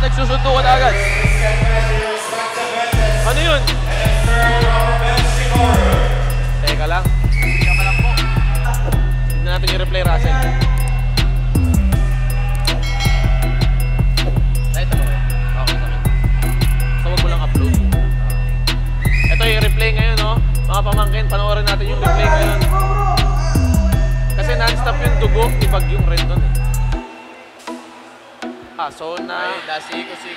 Bakit susuntukan agad? Ano yun? Teka lang. Teka lang po. Tignan natin yung replay, Russell. Ito ba? Okay, naman. So, wag mo lang upload. Ito yung replay ngayon, no? Mga pamangkin, panoorin natin yung replay ngayon. Kasi non-stop yung dugo, ibagyong red doon eh. So na... Nasiko si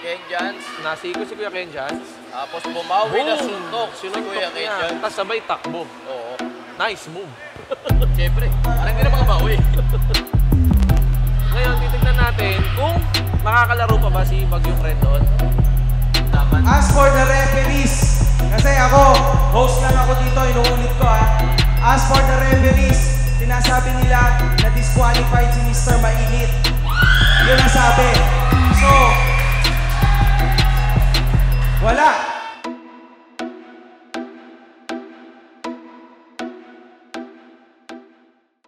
Ken Jans. Nasiko si Kuya Ken Jans. Tapos bumawi na suntok si Kuya Ken Jans. Tapos sabay takbo. Oo. Nice move. Siyempre, parang hindi na makabawi. Ngayon, titignan natin kung makakalaro pa ba si Bagyong Red doon. As for the referees, kasi ako, host lang ako dito, inuulit ko ha. As for the referees, sinasabi nila na disqualified si Mr. Mainit. Yun ang sabi. So, wala.